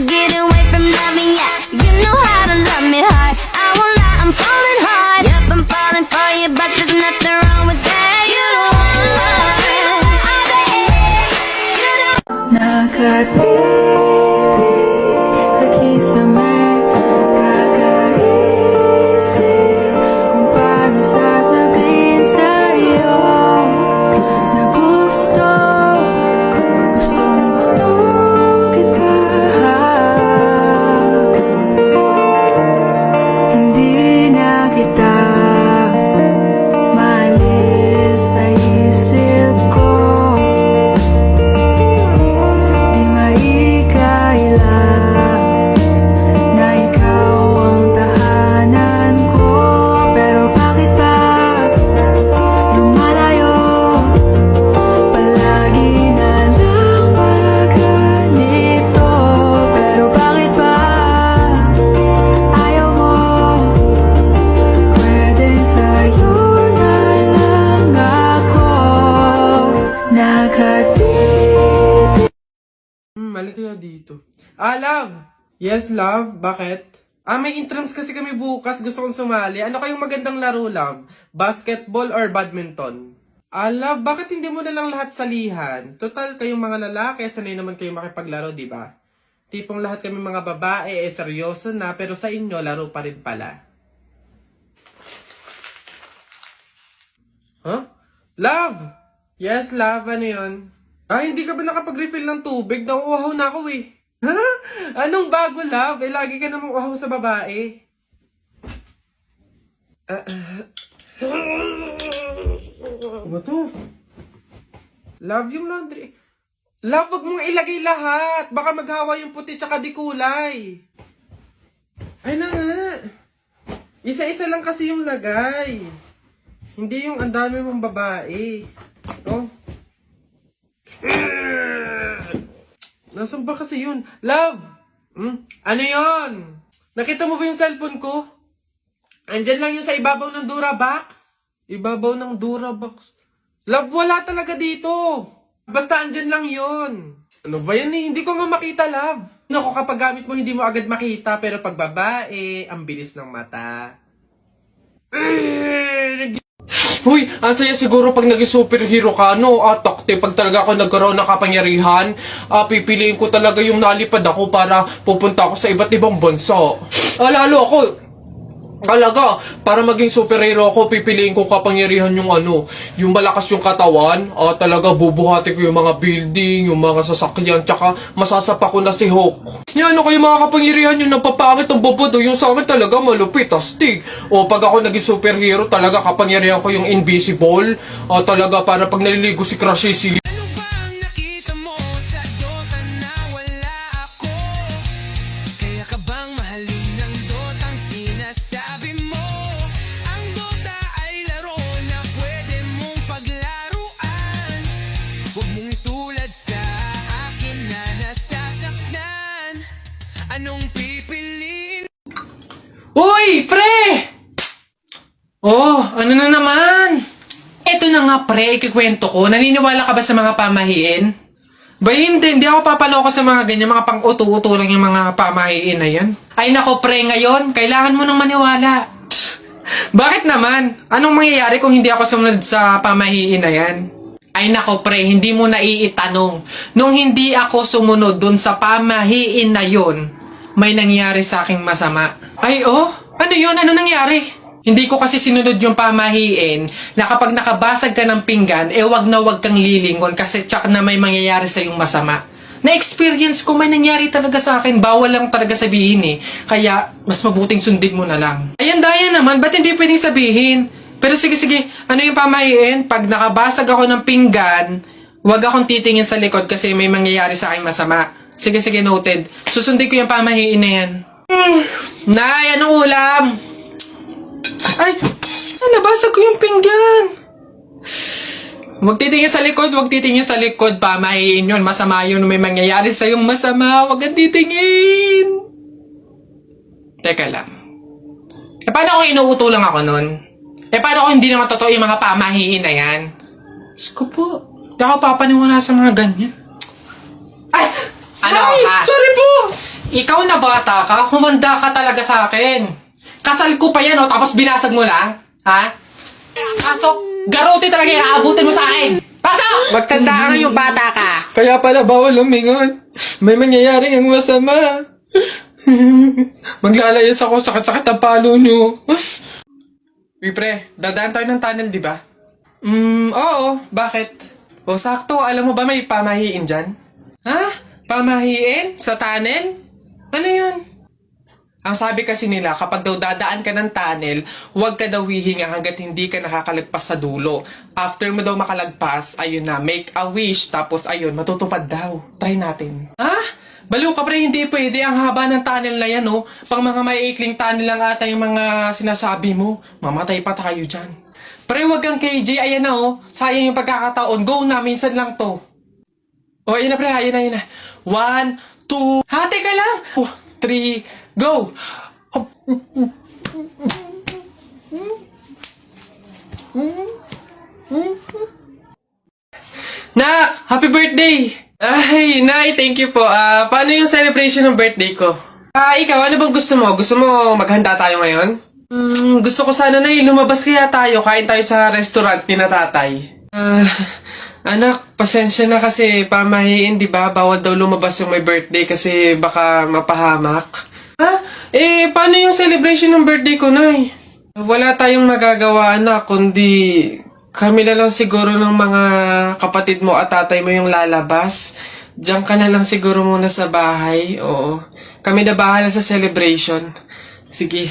get away from loving ya. You know how to love me hard. I won't lie, I'm falling hard. Yep, I'm falling for you, but there's nothing wrong with that. You don't want it. I bet you don't. Nakatitig sa kisame, kakaisip kung paano sasabihin sa'yo na gustong-gusto kita. Hindi na kita maalis sa isip ko. Di maikaila na ikaw ang tahanan ko. Pero bakit ba lumalayo? Palagi na lang ba ganito? Pero bakit ba ayaw mo? Pwede sa'yo na lang ako nakatitig. Mali kaya dito. Love! Yes, love? Bakit? May entrance kasi kami bukas. Gusto kong sumali. Ano kayong magandang laro, love? Basketball or badminton? Love, bakit hindi mo na lang lahat salihan? Total, kayong mga lalaki, sanay naman kayong makipaglaro, di ba? Tipong lahat kami mga babae, seryoso na, pero sa inyo, laro pa rin pala. Huh? Love! Yes, love. Ano yun? Hindi ka ba nakapag-refill ng tubig? Nauuhaw na ako eh. Ha? Anong bago, love? Lagi ka namang uhaw sa babae. Ano to? Love, yung laundry. Love, wag mong ilagay lahat. Baka maghawa yung puti tsaka di kulay. Ay na nga. Isa-isa lang kasi yung lagay. Hindi yung ang dami mong babae. Oh. Nasaan ba kasi yun? Love! Ano yun? Nakita mo ba yung cellphone ko? Andyan lang yun sa ibabaw ng Durabox. Ibabaw ng Durabox. Love, wala talaga dito. Basta andyan lang yun. Ano ba yan eh? Hindi ko nga makita, love. Naku, kapag gamit mo, hindi mo agad makita. Pero pag babae, ang bilis ng mata. Huy, ang saya siguro pag naging superhero ka, no? Takte, pag talaga ako nagkaroon ng kapangyarihan, pipiliin ko talaga yung nalipad ako para pupunta ako sa iba't ibang bansa. Lalo ako, talaga, para maging superhero ako, pipiliin ko kapangyarihan yung yung malakas yung katawan, talaga bubuhati ko yung mga building, yung mga sasakyan, tsaka masasapa ko na si Hulk. Yan, kayo mga kapangyarihan yung napapangit ang bobodo, yung sa akin talaga malupit, astig. Pag ako naging superhero, talaga kapangyarihan ko yung invisible, talaga para pag naliligo si Crush si anong pipiliin? Uy, pre! Ano na naman? Eto na nga, pre, ikikwento ko. Naniniwala ka ba sa mga pamahiin? Ba, hindi ako papaloko sa mga ganyan, mga pang-uto-uto lang yung mga pamahiin na yan. Ay nako, pre, ngayon, kailangan mo nang maniwala. Bakit naman? Anong mangyayari kung hindi ako sumunod sa pamahiin na yan? Ay nako, pre, hindi mo na iitanong. Nung hindi ako sumunod dun sa pamahiin na yun, may nangyari sa aking masama. Ay, ano yun? Ano nangyari? Hindi ko kasi sinunod yung pamahiin na kapag nakabasag ka ng pinggan, wag na wag kang lilingon kasi tsak na may mangyayari sa yung masama. Na-experience ko, may nangyari talaga sa akin. Bawal lang talaga sabihin eh. Kaya, mas mabuting sundin mo na lang. Ayan, daya naman. Ba't hindi pwedeng sabihin? Pero sige, ano yung pamahiin? Pag nakabasag ako ng pinggan, wag akong titingin sa likod kasi may mangyayari sa aking masama. Sige, noted. Susundin ko yung pamahiin na yan. Nay, anong ulam? Ay, nabasag ko yung pinggan. Huwag titingin sa likod, pamahiin yun. Masama yun, may mangyayari sa yung masama. Huwag kang titingin. Teka lang. Paano kung inuuto lang ako nun? Paano kung hindi naman totoo yung mga pamahiin na yan? Diyos ko po, di ako papaniwala sa mga ganyan. Ay! Sorry po! Ikaw na bata ka, humanda ka talaga sa akin. Kasal ko pa yan, oh, tapos binasag mo lang? Ha? Pasok, garote talaga yung aabutin mo sa akin. Pasok! Magtanda ka ngayong bata ka. Kaya pala bawal lumingon. May mangyayaring ang masama. Maglalayas ako, sakit-sakit ang palo nyo. Uy pre, dadaan tayo ng tunnel, di ba? Oo. Bakit? O sakto, alam mo ba may pamahiin dyan? Ha? Pamahiin? Sa tunnel? Ano yun? Ang sabi kasi nila, kapag daw dadaan ka ng tunnel, huwag ka daw hihinga hanggat hindi ka nakakalagpas sa dulo. After mo daw makalagpas, ayun na, make a wish, tapos ayun, matutupad daw. Try natin. Ha? Baliw ka pre, hindi pwede. Ang haba ng tunnel na yan, oh. Pang mga maiikling tunnel lang ata yung mga sinasabi mo. Mamatay pa tayo dyan. Pre, wag kang KJ, ayan na, oh. Sayang yung pagkakataon. Go na, minsan lang to. Oh, ayun na pre, ayun na. 1, 2, hati ka lang. 3, go! Nak! Happy birthday! Ay, Nay, thank you po. Paano yung celebration ng birthday ko? Ikaw, ano bang gusto mo? Gusto mo maghanda tayo ngayon? Gusto ko sana, Nay, lumabas kaya tayo. Kain tayo sa restaurant ni na tatay. Anak, pasensya na kasi pamahiin, di ba? Bawal daw lumabas yung may birthday kasi baka mapahamak. Paano yung celebration ng birthday ko, Nay? Wala tayong magagawa, anak, kundi kami na lang siguro ng mga kapatid mo at tatay mo yung lalabas. Diyan ka na lang siguro muna sa bahay, oo. Kami na bahala sa celebration. Sige.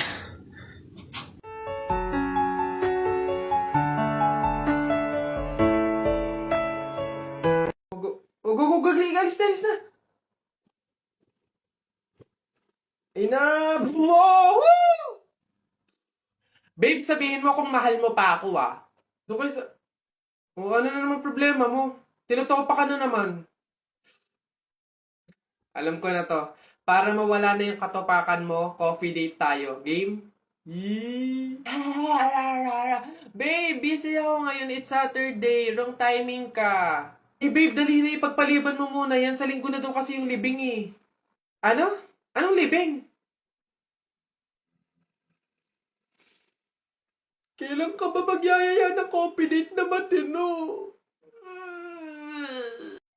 Alis na. Enough! Woo! Babe, sabihin mo kung mahal mo pa ako, Doon kayo sa... ano na naman problema mo? Tinutopa ka na naman. Alam ko na to. Para mawala na yung katopakan mo, coffee date tayo. Game? Yee! Babe, busy ako ngayon. It's Saturday. Wrong timing ka. Babe, dali na ipagpaliban mo muna yan. Sa linggo na daw kasi yung libing eh. Ano? Anong libing? Kailan ka ba magyayaya ng coffee date na matino?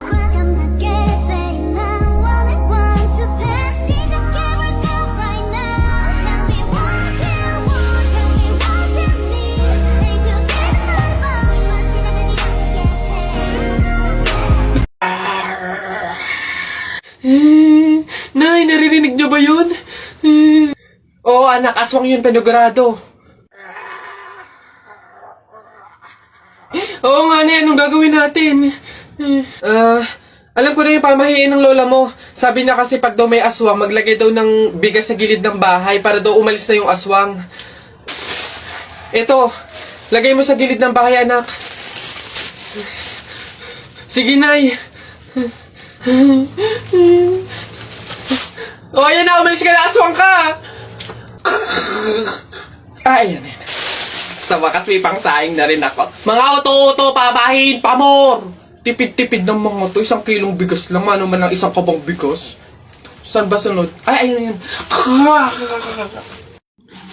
Welcome back, say now, all I want to dance. See the camera go right now. Tell me what you want, tell me what you need. Make you feel my body, must be never need to get paid. Nay, naririnig niyo ba yun? Oo, anak, aswang yun, penogrado. Oo nga, Nay, anong gagawin natin? Alam ko na yung pamahiin ng lola mo. Sabi niya kasi pag daw may aswang, maglagay daw ng bigas sa gilid ng bahay para daw umalis na yung aswang. Ito, lagay mo sa gilid ng bahay, anak. Sige, Nay. Oh, ayan na, umalis ka na, aswang ka! Ayan. Sa wakas may pangsaing na rin ako. Mga oto-oto, papahin, pamor! Tipid-tipid ng mga to. 1 kilong bigas lang. Ano man ang 1 kabang bigas? Saan ba sunod? Ay, ayun.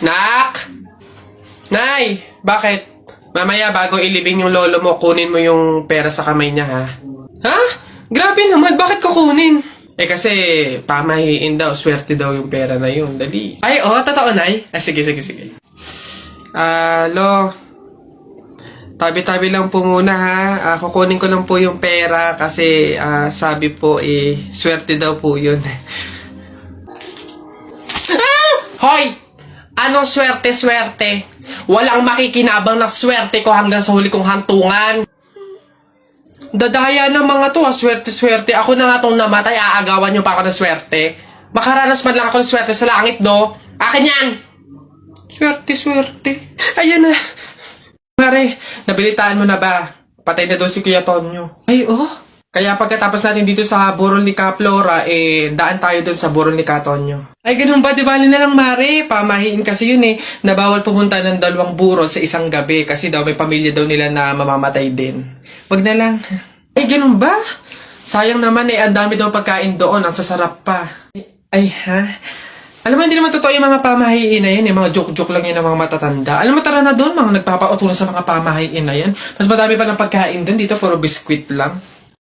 Nak! Nay! Bakit? Mamaya bago ilibing yung lolo mo, kunin mo yung pera sa kamay niya, ha? Ha? Grabe naman, bakit kukunin? Kasi pamahiin daw, swerte daw yung pera na yun. Dali. Ay, totoo, Nay? Sige. Lo, tabi-tabi lang po muna, ha. Kukunin ko lang po yung pera kasi sabi po, swerte daw po yun. Hoy! Anong swerte-swerte? Walang makikinabang na swerte ko hanggang sa huli kong hantungan. Dadaya ng mga to, swerte-swerte. Ako na nga tong namatay, aagawan nyo pa ako ng swerte. Makaranas man lang ako ng swerte sa langit, no? Akin yan! Swerte-swerte. Ayan na. Mare, nabilitaan mo na ba? Patay na doon si Kuya Tonyo. Ay, Kaya pagkatapos natin dito sa burol ni Ka Flora, daan tayo doon sa burol ni Ka Tonyo. Ay, ganun ba? Di bali na lang, Mare. Pamahiin kasi yun na bawal pumunta ng 2 burol sa isang gabi kasi daw may pamilya daw nila na mamamatay din. Wag na lang. Ay, ganun ba? Sayang naman ang dami daw pagkain doon. Ang sasarap pa. Ay, ha? Alam mo, hindi naman totoo yung mga pamahiin na yan. Yung mga joke-joke lang yan ng mga matatanda. Alam mo, tara na doon, mga nagpapautulan sa mga pamahiin na yan. Mas madami pa ng pagkain doon. Dito, puro biskwit lang.